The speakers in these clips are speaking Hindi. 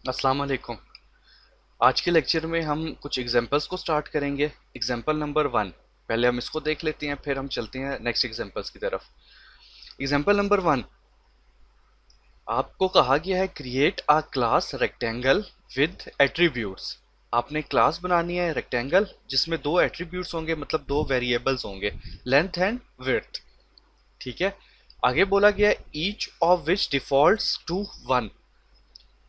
अस्सलाम वालेकुम। आज के लेक्चर में हम कुछ एग्जांपल्स को स्टार्ट करेंगे। एग्जांपल नंबर 1, पहले हम इसको देख लेते हैं, फिर हम चलते हैं नेक्स्ट एग्जांपल्स की तरफ। एग्जांपल नंबर 1, आपको कहा गया है create a class rectangle with attributes. आपने क्लास बनानी है रेक्टेंगल जिसमें दो एट्रीब्यूट्स होंगे, मतलब दो वेरिएबल्स होंगे, लेंथ एंड विड्थ। ठीक है। आगे बोला गया है each of which defaults to 1।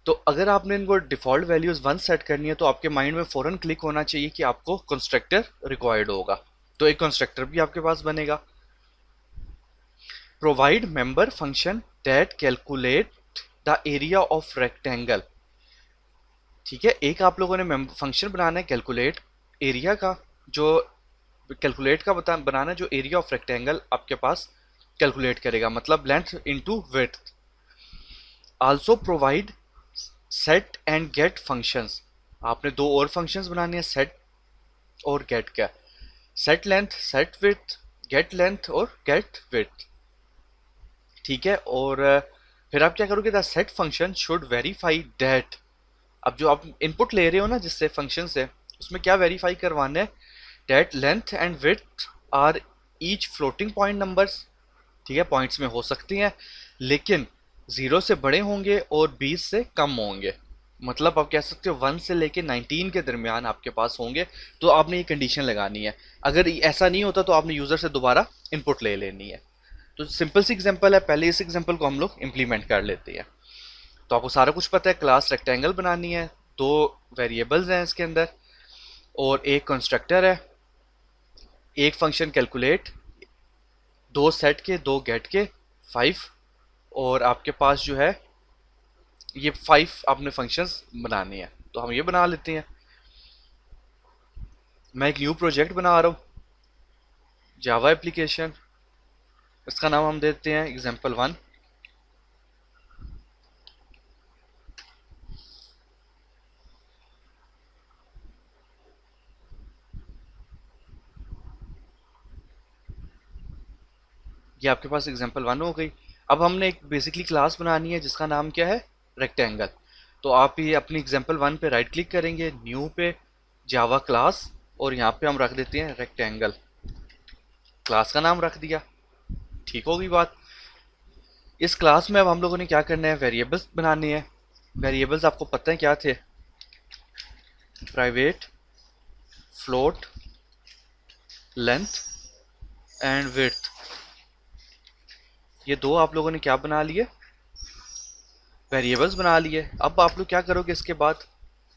तो अगर आपने इनको डिफॉल्ट वैल्यूज 1 सेट करनी है तो आपके माइंड में फौरन क्लिक होना चाहिए कि आपको कंस्ट्रक्टर रिक्वायर्ड होगा। तो एक कंस्ट्रक्टर भी आपके पास बनेगा। Provide member function that calculate the area of rectangle. ठीक है, एक आप लोगों ने फंक्शन बनाना है कैलकुलेट एरिया का, जो कैलकुलेट का बनाना है जो एरिया ऑफ रेक्टेंगल आपके पास कैलकुलेट करेगा, मतलब length into width. Also provide set and get functions. आपने दो और फंक्शंस बनाने हैं, सेट और गेट का। Set length, set width, get length और गेट विड्थ। ठीक है। और फिर आप क्या करोगे, the set function should verify that. अब जो आप इनपुट ले रहे हो ना जिससे फंक्शन से, उसमें क्या वेरीफाई करवाना है, that length and width are each floating point numbers. ठीक है, पॉइंट्स में हो सकती हैं लेकिन 0 से बड़े होंगे और 20 से कम होंगे। मतलब आप कह सकते हो 1 से लेके 19 के दरमियान आपके पास होंगे। तो आपने ये कंडीशन लगानी है। अगर ऐसा नहीं होता तो आपने यूज़र से दोबारा इनपुट ले लेनी है। तो सिंपल सी एग्जांपल है, पहले इस एग्जांपल को हम लोग इंप्लीमेंट कर लेते हैं। तो आपको सारा कुछ पता है, क्लास रेक्टेंगल बनानी है, दो वेरिएबल्स हैं इसके अंदर और एक कंस्ट्रक्टर है, एक फंक्शन कैलकुलेट, दो सेट के दो गेट के 5, और आपके पास जो है ये 5 आपने फंक्शंस बनाने हैं। तो हम ये बना लेते हैं। मैं एक न्यू प्रोजेक्ट बना रहा हूँ, जावा एप्लीकेशन। इसका नाम हम देते हैं एग्जांपल 1। ये आपके पास एग्जांपल 1 हो गई। अब हमने एक बेसिकली क्लास बनानी है जिसका नाम क्या है, रेक्टेंगल। तो आप ये अपनी एग्जांपल 1 पे राइट क्लिक करेंगे, न्यू पे, जावा क्लास, और यहाँ पे हम रख देते हैं रेक्टेंगल। क्लास का नाम रख दिया। ठीक होगी बात। इस क्लास में अब हम लोगों ने क्या करना है, वेरिएबल्स बनाने हैं। वेरिएबल्स आपको पता है क्या थे, private, float, length and width. ये दो आप लोगों ने क्या बना लिए, वेरिएबल्स बना लिए। अब आप लोग क्या करोगे, इसके बाद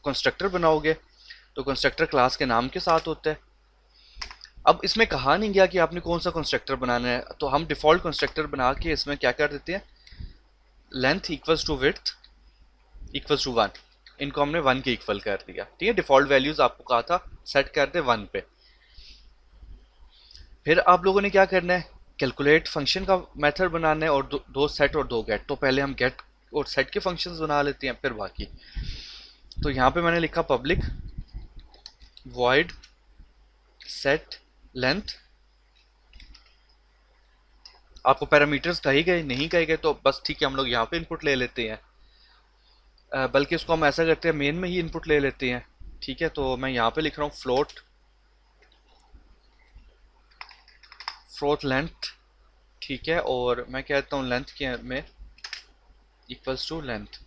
कंस्ट्रक्टर बनाओगे। तो कंस्ट्रक्टर क्लास के नाम के साथ होता है। अब इसमें कहा नहीं गया कि आपने कौन सा कंस्ट्रक्टर बनाना है, तो हम डिफॉल्ट कंस्ट्रक्टर बना के इसमें क्या कर देते हैं, length equals to width equals to 1। इनको हमने 1 के इक्वल कर दिया। ठीक है, डिफॉल्ट वैल्यूज आपको कहा था सेट कर दे 1 पे। फिर आप लोगों ने क्या करना है, कैलकुलेट फंक्शन का मेथड बनाना है और दो सेट और दो गेट। तो पहले हम गेट और सेट के फंक्शंस बना लेते हैं, फिर बाकी। तो यहाँ पे मैंने लिखा पब्लिक वॉइड सेट लेंथ। आपको पैरामीटर्स कहे गए नहीं कहे गए तो बस ठीक है, हम लोग यहाँ पे इनपुट ले लेते हैं। बल्कि इसको हम ऐसा करते हैं, मेन में ही इनपुट ले लेते हैं। ठीक है, तो मैं यहाँ पे लिख रहा हूँ फ्लोट, फ्लोट लेंथ। ठीक है, और मैं कहता हूँ लेंथ के में इक्वल्स टू लेंथ।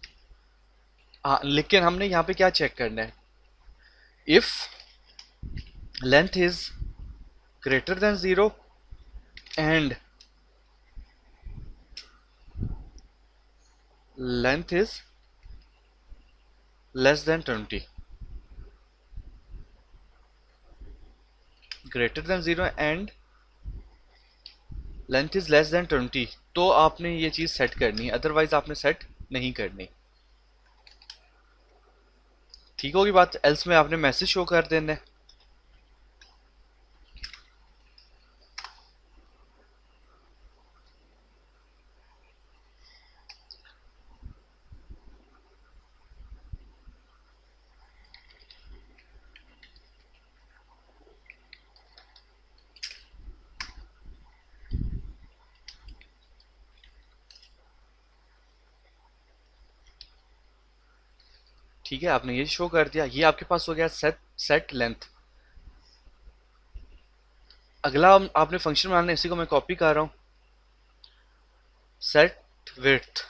हाँ, लेकिन हमने यहाँ पे क्या चेक करना है, if length is greater than 0 and length is less than 20। Greater than 0 and length is less than 20, तो आपने ये चीज़ सेट करनी है, अदरवाइज आपने सेट नहीं करनी। ठीक होगी बात। एल्स में आपने मैसेज शो कर देना है। ठीक है, आपने ये शो कर दिया। ये आपके पास हो गया सेट सेट लेंथ। अगला आपने फंक्शन बनाना है, इसी को मैं कॉपी कर रहा हूँ, सेट विड्थ।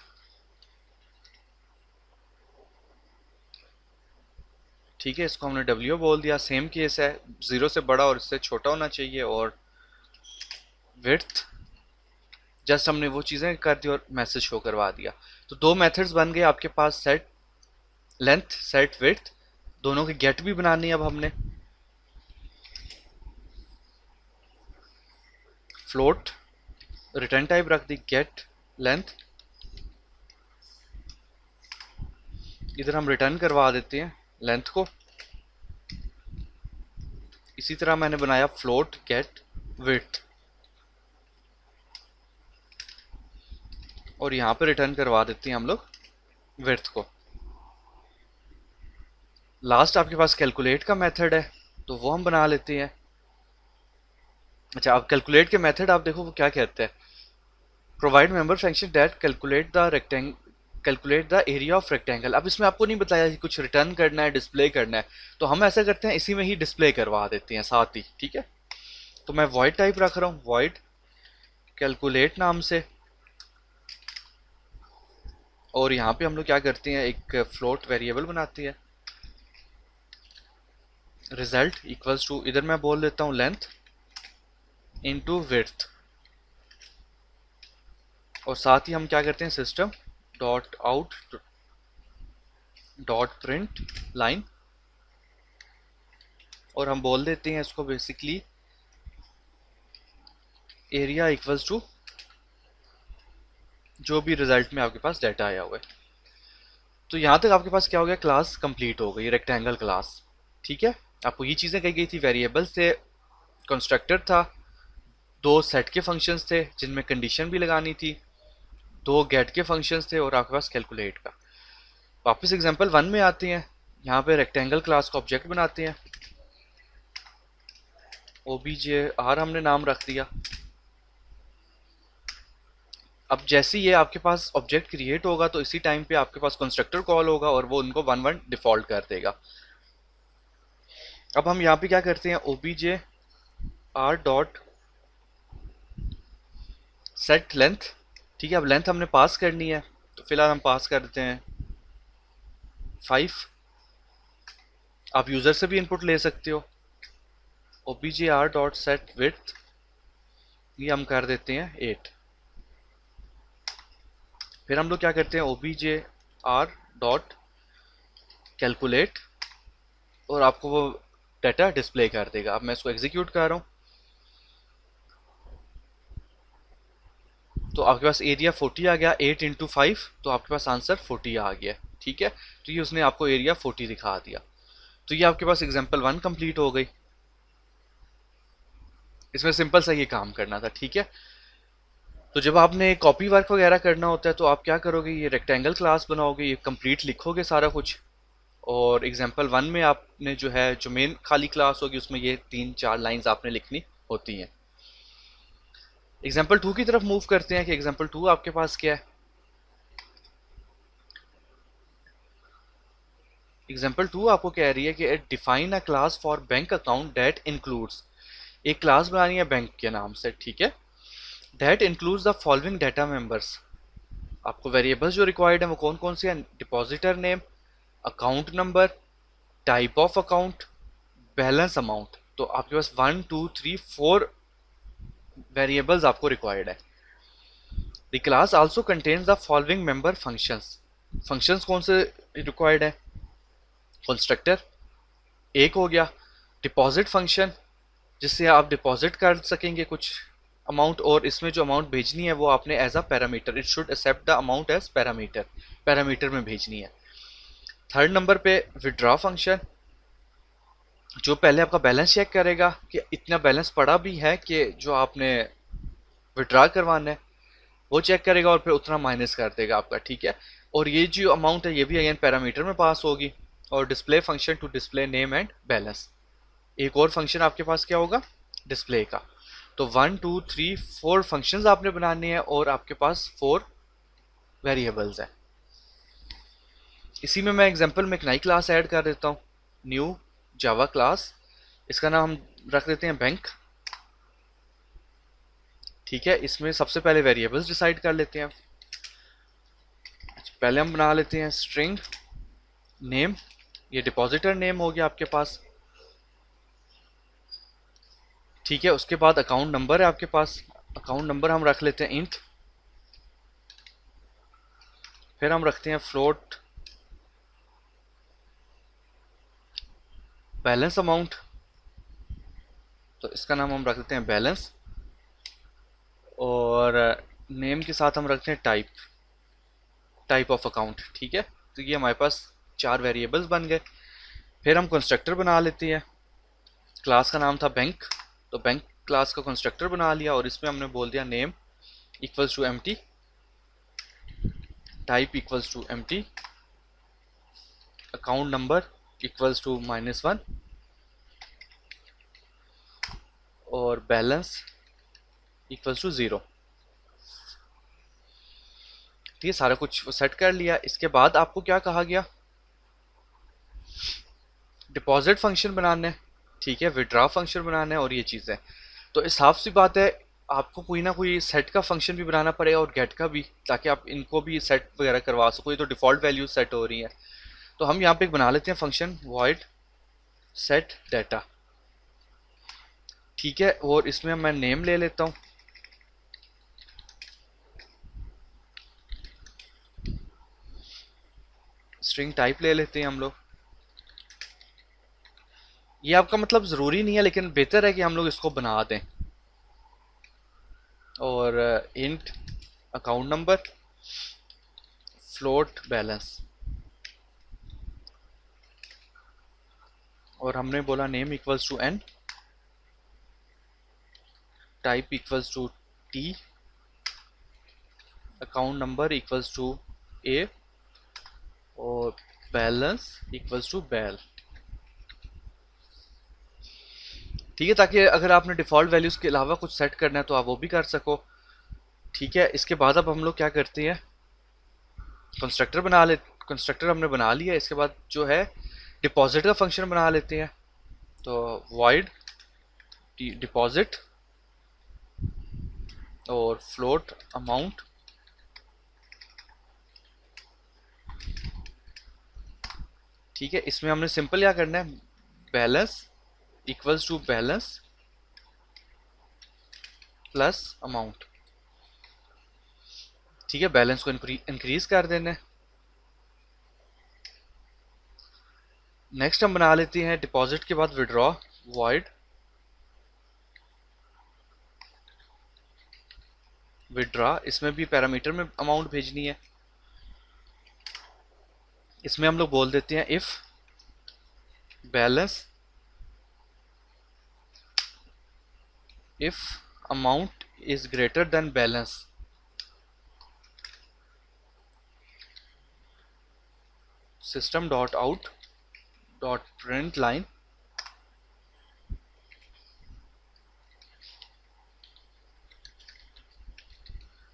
ठीक है, इसको हमने डब्ल्यू बोल दिया। सेम केस है, 0 से बड़ा और इससे छोटा होना चाहिए। और विड्थ जस्ट हमने वो चीज़ें कर दी और मैसेज शो करवा दिया। तो दो मेथड्स बन गए आपके पास, सेट लेंथ सेट विड्थ। दोनों की गेट भी बनानी है अब हमने। फ्लोट रिटर्न टाइप रख दी, गेट लेंथ। इधर हम रिटर्न करवा देते हैं लेंथ को। इसी तरह मैंने बनाया फ्लोट गेट विड्थ, और यहाँ पे रिटर्न करवा देते हैं हम लोग विड्थ को। लास्ट आपके पास कैलकुलेट का मेथड है, तो वो हम बना लेते हैं। अच्छा, अब कैलकुलेट के मेथड आप देखो वो क्या कहते हैं। Provide member function that calculate the area of rectangle. अब इसमें आपको नहीं बताया कि कुछ रिटर्न करना है, डिस्प्ले करना है, तो हम ऐसा करते हैं इसी में ही डिस्प्ले करवा देते हैं साथ ही। ठीक है, तो मैं वॉइड टाइप रख रहा हूँ, वॉइड कैलकुलेट नाम से। और यहाँ पे हम लोग क्या करते हैं, एक फ्लोट वेरिएबल बनाते हैं, रिजल्ट इक्वल्स टू, इधर मैं बोल देता हूँ लेंथ इनटू विड्थ। और साथ ही हम क्या करते हैं, system dot out dot print line, और हम बोल देते हैं इसको बेसिकली एरिया इक्वल्स टू जो भी रिजल्ट में आपके पास डाटा आया हुआ है। तो यहाँ तक आपके पास क्या हो गया, क्लास कंप्लीट हो गई, रेक्टेंगल क्लास। ठीक है, आपको ये चीज़ें कही गई थी, वेरिएबल्स थे, कंस्ट्रक्टर था, दो सेट के फंक्शंस थे जिनमें कंडीशन भी लगानी थी, दो गेट के फंक्शंस थे, और आपके पास कैलकुलेट का। वापस एग्जांपल 1 में आते हैं। यहाँ पे रेक्टेंगल क्लास का ऑब्जेक्ट बनाते हैं, obj हमने नाम रख दिया। अब जैसे ये आपके पास ऑब्जेक्ट क्रिएट होगा तो इसी टाइम पे आपके पास कंस्ट्रक्टर कॉल होगा और वो उनको 1 1 डिफॉल्ट कर देगा। अब हम यहाँ पे क्या करते हैं, obj डॉट सेट लेंथ। ठीक है, अब लेंथ हमने पास करनी है, तो फिलहाल हम पास कर देते हैं 5। आप यूज़र से भी इनपुट ले सकते हो। obj डॉट सेट विड्थ, ये हम कर देते हैं 8। फिर हम लोग क्या करते हैं, obj डॉट कैलकुलेट, और आपको वो डाटा डिस्प्ले कर देगा। अब मैं इसको एग्जीक्यूट कर रहा हूँ, तो आपके पास एरिया 40 आ गया, 8 इंटू 5, तो आपके पास आंसर 40 आ गया। ठीक है, तो ये उसने आपको एरिया 40 दिखा दिया। तो ये आपके पास एग्जाम्पल 1 कंप्लीट हो गई। इसमें सिंपल सा ये काम करना था। ठीक है, तो जब आपने कॉपी वर्क वगैरह करना होता है तो आप क्या करोगे, ये रेक्टेंगल क्लास बनाओगे, ये कंप्लीट लिखोगे सारा कुछ, और एग्जाम्पल 1 में आपने जो है, जो मेन खाली क्लास होगी उसमें ये 3 4 लाइंस आपने लिखनी होती हैं। एग्जाम्पल 2 की तरफ मूव करते हैं कि एग्जाम्पल 2 आपके पास क्या है। एग्जाम्पल 2 आपको कह रही है कि define a class for bank account that includes, एक क्लास बनानी है बैंक के नाम से। ठीक है, that includes the following data members. आपको वेरिएबल्स जो रिक्वायर्ड है वो कौन कौन से हैं, depositor name, account number, type of account, balance amount. तो आपके पास 1 2 3 4 वेरिएबल्स आपको रिक्वायर्ड है। The class also contains the following member functions. Functions कौन से रिक्वायर्ड है, कंस्ट्रक्टर एक हो गया, डिपॉजिट फंक्शन जिससे आप डिपॉजिट कर सकेंगे कुछ अमाउंट, और इसमें जो अमाउंट भेजनी है वो आपने as a parameter, it should accept the amount as parameter, parameter में भेजनी है। थर्ड नंबर पे विड्रॉ फंक्शन, जो पहले आपका बैलेंस चेक करेगा कि इतना बैलेंस पड़ा भी है कि जो आपने विड्रॉ करवाना है, वो चेक करेगा और फिर उतना माइनस कर देगा आपका। ठीक है, और ये जो अमाउंट है ये भी अगेन पैरामीटर में पास होगी। और display function to display name and balance. एक और फंक्शन आपके पास क्या होगा, डिस्प्ले का। तो 1 2 3 4 फंक्शंस आपने बनाने हैं और आपके पास 4 वेरिएबल्स हैं। इसी में मैं एग्जांपल में एक नई क्लास ऐड कर देता हूँ, न्यू जावा क्लास। इसका नाम हम रख देते हैं बैंक। ठीक है, इसमें सबसे पहले वेरिएबल्स डिसाइड कर लेते हैं। पहले हम बना लेते हैं स्ट्रिंग नेम, ये डिपॉजिटर नेम हो गया आपके पास। ठीक है, उसके बाद अकाउंट नंबर है आपके पास, अकाउंट नंबर हम रख लेते हैं इंट। फिर हम रखते हैं फ्लोट बैलेंस अमाउंट, तो इसका नाम हम रख देते हैं बैलेंस। और नेम के साथ हम रखते हैं टाइप ऑफ अकाउंट। ठीक है, तो ये हमारे पास 4 वेरिएबल्स बन गए। फिर हम कंस्ट्रक्टर बना लेते हैं। क्लास का नाम था बैंक, तो बैंक क्लास का कंस्ट्रक्टर बना लिया और इसमें हमने बोल दिया name equals to empty, type equals to empty, account number equals to -1 और बैलेंस इक्वल्स टू 0। ठीक है, सारा कुछ सेट कर लिया। इसके बाद आपको क्या कहा गया, डिपॉजिट फंक्शन बनाना है, ठीक है, विड्रॉ फंक्शन बनाना है और ये चीज़ है। तो इस साफ सी बात है, आपको कोई ना कोई सेट का फंक्शन भी बनाना पड़ेगा और गेट का भी, ताकि आप इनको भी सेट वगैरह करवा सको। ये तो डिफ़ॉल्ट वैल्यूज सेट हो रही हैं। तो हम यहाँ पे एक बना लेते हैं फंक्शन वॉइड सेट डाटा। ठीक है, और इसमें मैं नेम ले लेता हूँ, स्ट्रिंग टाइप ले लेते हैं हम लोग। ये आपका मतलब ज़रूरी नहीं है, लेकिन बेहतर है कि हम लोग इसको बना दें। और int account number, float balance, और हमने बोला name equals to n, type equals to t, account number equals to a और बैलेंस इक्वल्स टू बैल। ठीक है, ताकि अगर आपने डिफ़ॉल्ट वैल्यूज़ के अलावा कुछ सेट करना है तो आप वो भी कर सको। ठीक है, इसके बाद अब हम लोग क्या करते हैं, कंस्ट्रक्टर बना ले, कंस्ट्रक्टर हमने बना लिया। इसके बाद जो है डिपॉजिट का फंक्शन बना लेते हैं। तो वॉइड डिपॉजिट और फ्लोट अमाउंट, ठीक है, इसमें हमने सिंपल क्या करना है, balance equals to balance plus amount. ठीक है, बैलेंस को इंक्रीज कर देना है। नेक्स्ट हम बना लेते हैं डिपॉजिट के बाद विड्रॉ वॉइड विड्रॉ, इसमें भी पैरामीटर में अमाउंट भेजनी है। इसमें हम लोग बोल देते हैं if balance, if amount is greater than balance, system dot out dot print line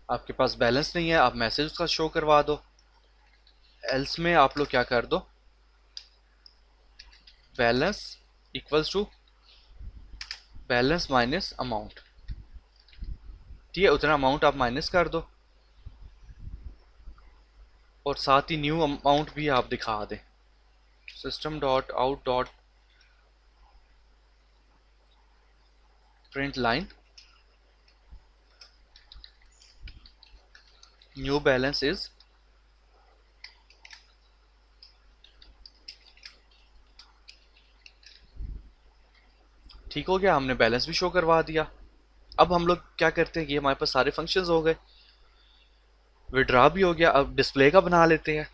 आपके पास बैलेंस नहीं है, आप मैसेज उसका शो करवा दो। एल्स में आप लोग क्या कर दो, balance equals to balance minus amount. ठीक है, उतना अमाउंट आप माइनस कर दो और साथ ही न्यू अमाउंट भी आप दिखा दें। System dot out dot print line new balance is, ठीक हो गया, हमने बैलेंस भी शो करवा दिया। अब हम लोग क्या करते हैं कि हमारे पास सारे फंक्शंस हो गए, विड्रॉ भी हो गया। अब डिस्प्ले का बना लेते हैं।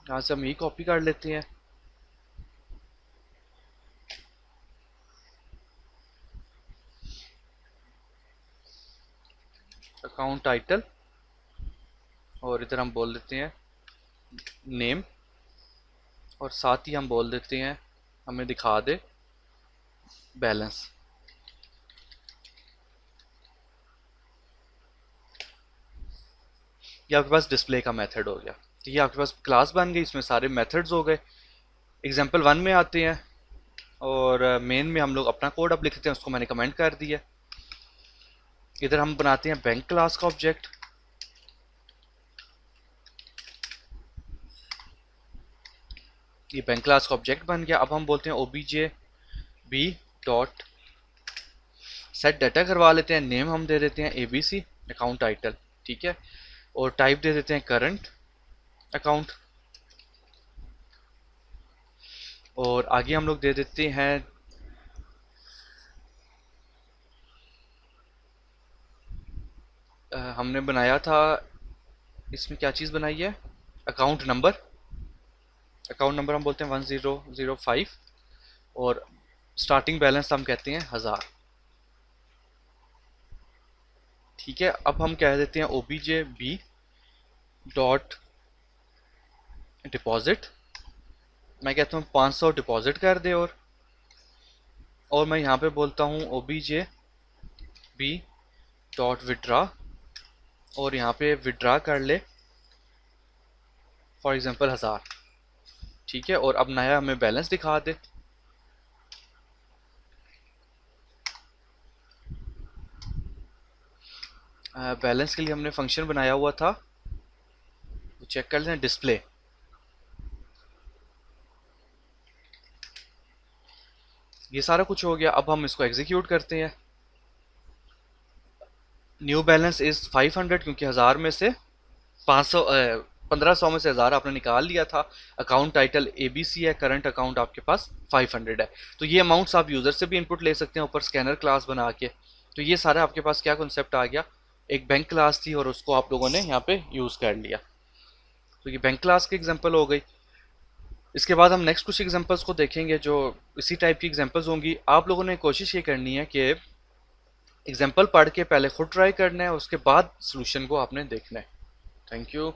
यहाँ से हम ये कॉपी कर लेते हैं, अकाउंट टाइटल, और इधर हम बोल देते हैं नेम, और साथ ही हम बोल देते हैं हमें दिखा दे बैलेंस। ये आपके पास डिस्प्ले का मेथड हो गया। तो ये आपके पास क्लास बन गई, इसमें सारे मेथड्स हो गए। एग्जाम्पल 1 में आते हैं और मेन में हम लोग अपना कोड अब लिखते हैं, उसको मैंने कमेंट कर दिया। इधर हम बनाते हैं बैंक क्लास का ऑब्जेक्ट। ये बैंक क्लास का ऑब्जेक्ट बन गया। अब हम बोलते हैं OBJ B dot set data करवा लेते हैं। नेम हम दे देते हैं एबीसी अकाउंट टाइटल, ठीक है, और टाइप दे देते हैं करंट अकाउंट। और आगे हम लोग दे देते हैं हमने बनाया था, इसमें क्या चीज़ बनाई है, अकाउंट नंबर। अकाउंट नंबर हम बोलते हैं 1005 और स्टार्टिंग बैलेंस हम कहते हैं 1000, ठीक है। अब हम कह देते हैं ओबीजे बी डॉट डिपॉजिट। मैं कहता हूँ 500 डिपॉजिट कर दे। और मैं यहाँ पे बोलता हूँ ओबीजे बी डॉट विड्रा, और यहाँ पे विड्रा कर ले फॉर एग्जांपल 1000, ठीक है। और अब नया हमें बैलेंस दिखा दे। बैलेंस के लिए हमने फंक्शन बनाया हुआ था, वो चेक कर लेते हैं, डिस्प्ले। ये सारा कुछ हो गया। अब हम इसको एग्जीक्यूट करते हैं। न्यू बैलेंस इज 500, क्योंकि 1000 में से 500 1500 में से 1000 आपने निकाल लिया था। अकाउंट टाइटल एबीसी है, करंट अकाउंट आपके पास 500 है। तो ये अमाउंट्स आप यूज़र से भी इनपुट ले सकते हैं ऊपर स्कैनर क्लास बना के। तो ये सारा आपके पास क्या कॉन्सेप्ट आ गया, एक बैंक क्लास थी और उसको आप लोगों ने यहाँ पे यूज़ कर लिया। तो ये बैंक क्लास की एग्जाम्पल हो गई। इसके बाद हम नेक्स्ट कुछ एग्जांपल्स को देखेंगे जो इसी टाइप की एग्जांपल्स होंगी। आप लोगों ने कोशिश ये करनी है कि एग्जांपल पढ़ के पहले खुद ट्राई करना है, उसके बाद सॉल्यूशन को आपने देखना है। Thank you.